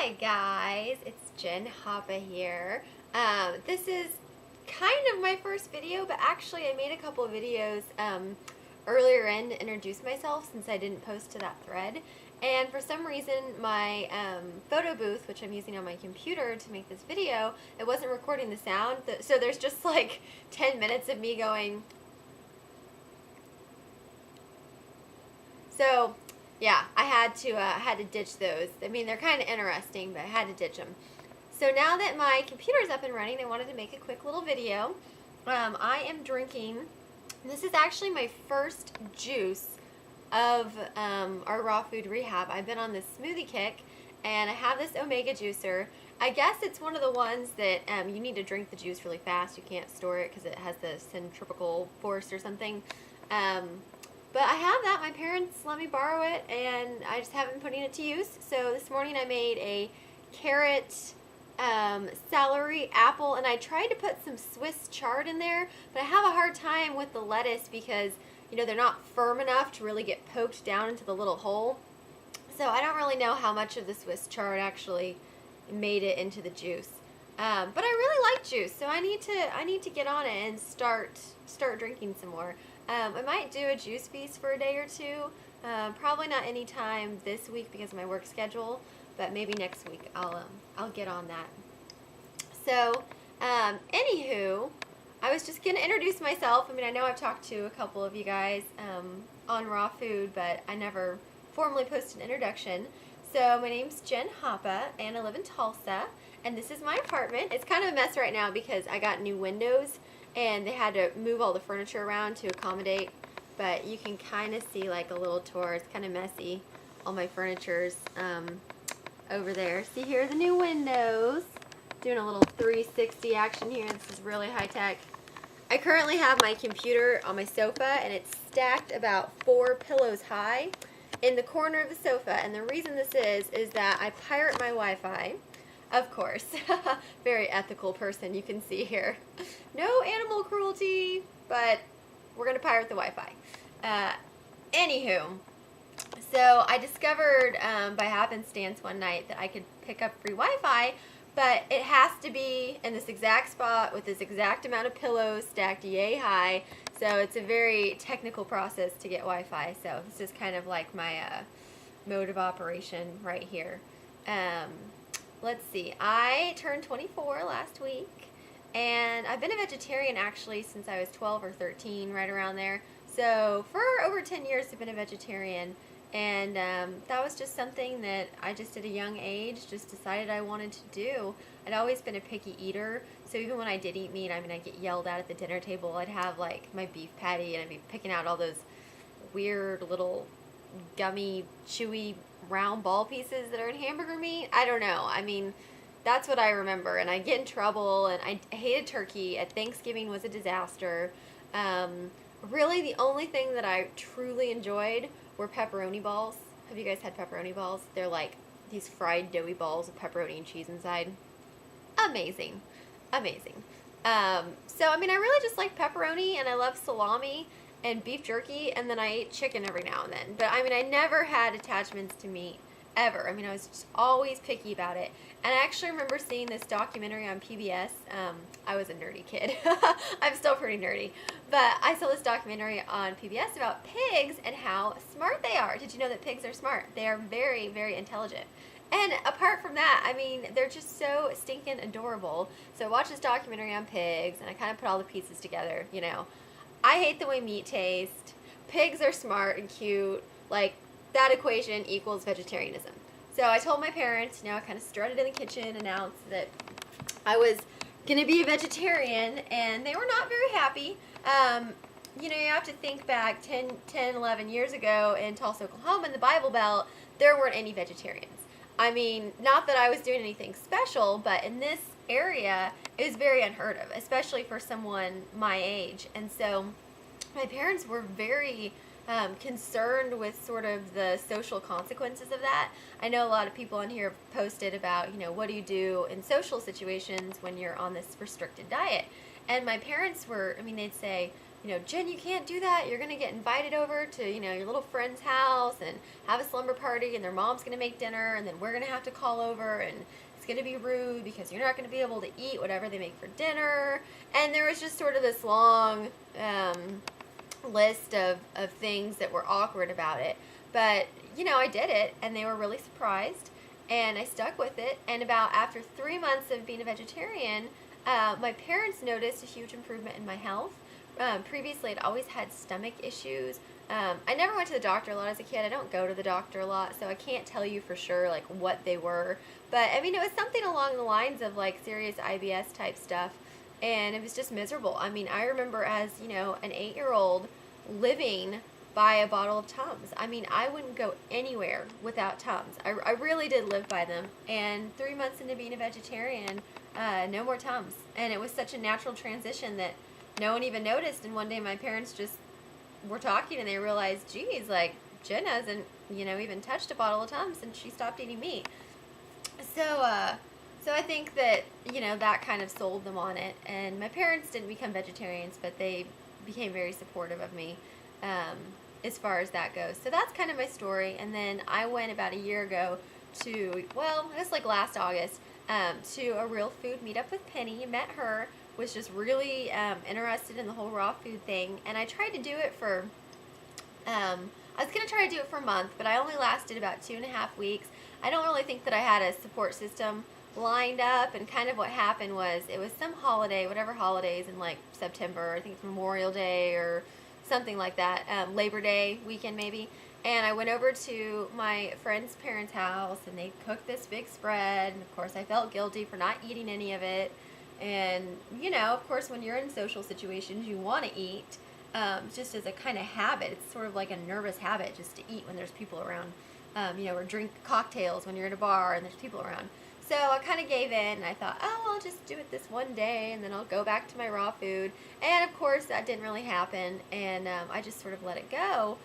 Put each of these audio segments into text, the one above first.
Hi guys, it's Jen Hoppa here. This is kind of my first video, but actually I made a couple of videos earlier to introduce myself since I didn't post to that thread. And for some reason my photo booth, which I'm using on my computer to make this video, it wasn't recording the sound. So there's just like 10 minutes of me going. So yeah, I had to ditch those. I mean, they're kind of interesting, but I had to ditch them. So now that my computer's up and running, I wanted to make a quick little video. I am drinking, this is actually my first juice of our raw food rehab. I've been on this smoothie kick, and I have this Omega juicer. I guess it's one of the ones that you need to drink the juice really fast. You can't store it because it has the centrifugal force or something. But I have that. My parents let me borrow it, and I just haven't been putting it to use. So this morning I made a carrot, celery, apple, and I tried to put some Swiss chard in there, but I have a hard time with the lettuce because, you know, they're not firm enough to really get poked down into the little hole. So I don't really know how much of the Swiss chard actually made it into the juice. But I really like juice, so I need to get on it and start drinking some more. I might do a juice feast for a day or two. Probably not anytime this week because of my work schedule, but maybe next week I'll get on that. So, anywho, I was just gonna introduce myself. I mean, I know I've talked to a couple of you guys on raw food, but I never formally posted an introduction. So my name's Jen Hoppa, and I live in Tulsa, and this is my apartment. It's kind of a mess right now because I got new windows, and they had to move all the furniture around to accommodate, but you can kind of see like a little tour. It's kind of messy. All my furniture's over there. See, here are the new windows. Doing a little 360 action here. This is really high tech. I currently have my computer on my sofa, and it's stacked about 4 pillows high in the corner of the sofa, and the reason this is that I pirate my Wi-Fi. Of course. Very ethical person, you can see here. No animal cruelty, but we're going to pirate the Wi-Fi. Anywho, so I discovered by happenstance one night that I could pick up free Wi-Fi, but it has to be in this exact spot with this exact amount of pillows stacked yay high. So it's a very technical process to get Wi-Fi. So this is kind of like my mode of operation right here. Let's see, I turned 24 last week, and I've been a vegetarian actually since I was 12 or 13, right around there. So for over 10 years I've been a vegetarian, and that was just something that I just at a young age just decided I wanted to do. I'd always been a picky eater, so even when I did eat meat, I mean, I'd get yelled at the dinner table. I'd have like my beef patty, and I'd be picking out all those weird little gummy, chewy, round ball pieces that are in hamburger meat. I don't know. I mean, that's what I remember. And I'd get in trouble, and I hated turkey. At Thanksgiving was a disaster. Really, the only thing that I truly enjoyed were pepperoni balls. Have you guys had pepperoni balls? They're like these fried doughy balls with pepperoni and cheese inside. Amazing. Amazing. So, I mean, I really just like pepperoni, and I love salami and beef jerky, and then I ate chicken every now and then. But I mean, I never had attachments to meat, ever. I mean, I was just always picky about it. And I actually remember seeing this documentary on PBS. I was a nerdy kid. I'm still pretty nerdy. But I saw this documentary on PBS about pigs and how smart they are. Did you know that pigs are smart? They are very, very intelligent. And apart from that, I mean, they're just so stinking adorable. So I watched this documentary on pigs, and I kind of put all the pieces together, you know. I hate the way meat tastes. Pigs are smart and cute. Like, that equation equals vegetarianism. So I told my parents, you know, I kind of strutted in the kitchen, announced that I was going to be a vegetarian, and they were not very happy. You know, you have to think back 10, 11 years ago in Tulsa, Oklahoma, in the Bible Belt, there weren't any vegetarians. I mean, not that I was doing anything special, but in this area, it was very unheard of, especially for someone my age. And so my parents were very concerned with sort of the social consequences of that. I know a lot of people on here have posted about, you know, what do you do in social situations when you're on this restricted diet? And my parents were, I mean, they'd say, Jen, you can't do that. You're going to get invited over to, your little friend's house and have a slumber party, and their mom's going to make dinner, and then we're going to have to call over, and it's going to be rude because you're not going to be able to eat whatever they make for dinner. And there was just sort of this long list of things that were awkward about it. But, I did it, and they were really surprised, and I stuck with it. And after 3 months of being a vegetarian, my parents noticed a huge improvement in my health. Previously, I'd always had stomach issues. I never went to the doctor a lot as a kid. I don't go to the doctor a lot, so I can't tell you for sure, like, what they were. But, it was something along the lines of, like, serious IBS type stuff, and it was just miserable. I remember as, an 8-year-old living by a bottle of Tums. I wouldn't go anywhere without Tums. I really did live by them. And 3 months into being a vegetarian, no more Tums. And it was such a natural transition that no one even noticed. And one day my parents just were talking, and they realized, geez, like, Jen hasn't, even touched a bottle of Tums since she stopped eating meat. So I think that, that kind of sold them on it. And my parents didn't become vegetarians, but they became very supportive of me as far as that goes. So that's kind of my story. And then I went about a year ago to, I guess like last August, to a real food meetup with Penny. Met her, was just really interested in the whole raw food thing. And I tried to do it for, I was going to try to do it for a month, but I only lasted about 2.5 weeks. I don't really think that I had a support system lined up, and kind of what happened was it was some holiday, whatever holidays in like September, I think it's Memorial Day or something like that, Labor Day weekend maybe, and I went over to my friend's parents' house, and they cooked this big spread, and of course I felt guilty for not eating any of it. And of course, when you're in social situations, you want to eat, just as a kind of habit. It's sort of like a nervous habit just to eat when there's people around, or drink cocktails when you're in a bar and there's people around. So I kind of gave in, and I thought, I'll just do it this one day, and then I'll go back to my raw food. And of course, that didn't really happen, and I just sort of let it go.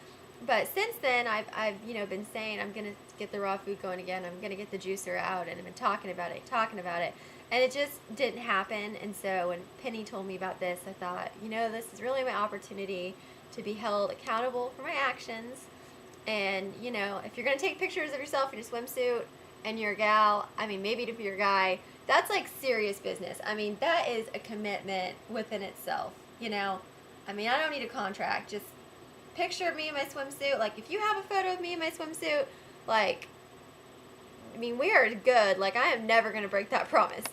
But since then, I've been saying I'm gonna get the raw food going again. I'm gonna get the juicer out, and I've been talking about it, and it just didn't happen. And so when Penny told me about this, I thought, this is really my opportunity to be held accountable for my actions. And if you're gonna take pictures of yourself in your swimsuit, and you're a gal, maybe if you're a guy, that's like serious business. That is a commitment within itself, I don't need a contract. Just picture of me in my swimsuit. Like, if you have a photo of me in my swimsuit, like, we are good. Like, I am never going to break that promise.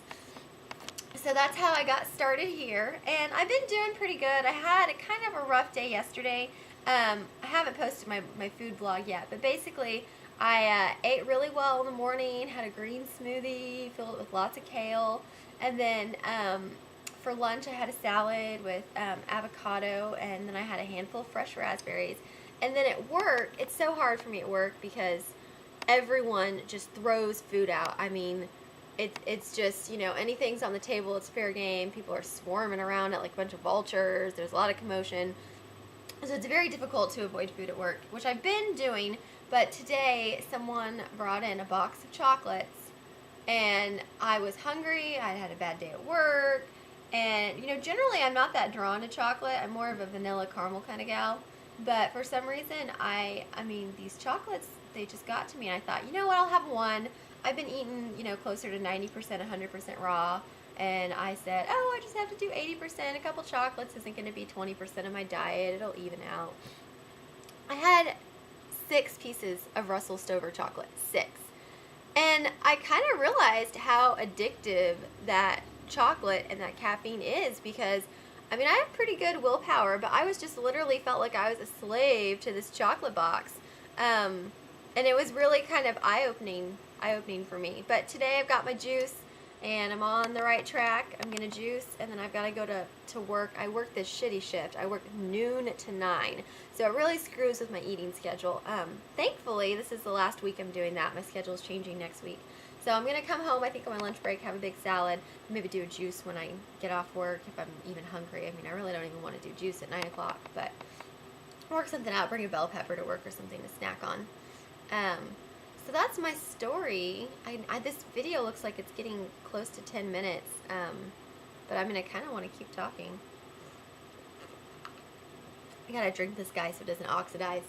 So that's how I got started here, and I've been doing pretty good. I had a kind of a rough day yesterday. I haven't posted my food vlog yet, but basically, I ate really well in the morning, had a green smoothie, filled it with lots of kale, and then for lunch I had a salad with avocado, and then I had a handful of fresh raspberries. And then at work, it's so hard for me at work because everyone just throws food out. It's just, anything's on the table, it's fair game. People are swarming around it like a bunch of vultures. There's a lot of commotion. So it's very difficult to avoid food at work, which I've been doing. But today, someone brought in a box of chocolates, and I was hungry. I had a bad day at work, and, generally I'm not that drawn to chocolate. I'm more of a vanilla caramel kind of gal, but for some reason, these chocolates, they just got to me, and I thought, I'll have one. I've been eating, closer to 90%, 100% raw, and I said, I just have to do 80%. A couple chocolates isn't going to be 20% of my diet. It'll even out. I had 6 pieces of Russell Stover chocolate. 6. And I kind of realized how addictive that chocolate and that caffeine is, because I have pretty good willpower, but I was just literally felt like I was a slave to this chocolate box. And it was really kind of eye-opening for me. But today I've got my juice, and I'm on the right track. I'm going to juice, and then I've got to go to work. I work this shitty shift. I work noon to 9, so it really screws with my eating schedule. Thankfully, this is the last week I'm doing that. My schedule is changing next week. So I'm going to come home, I think, on my lunch break, have a big salad, maybe do a juice when I get off work if I'm even hungry. I really don't even want to do juice at 9 o'clock, but work something out, bring a bell pepper to work or something to snack on. So that's my story. This video looks like it's getting close to 10 minutes, but I kind of want to keep talking. I gotta drink this guy so it doesn't oxidize.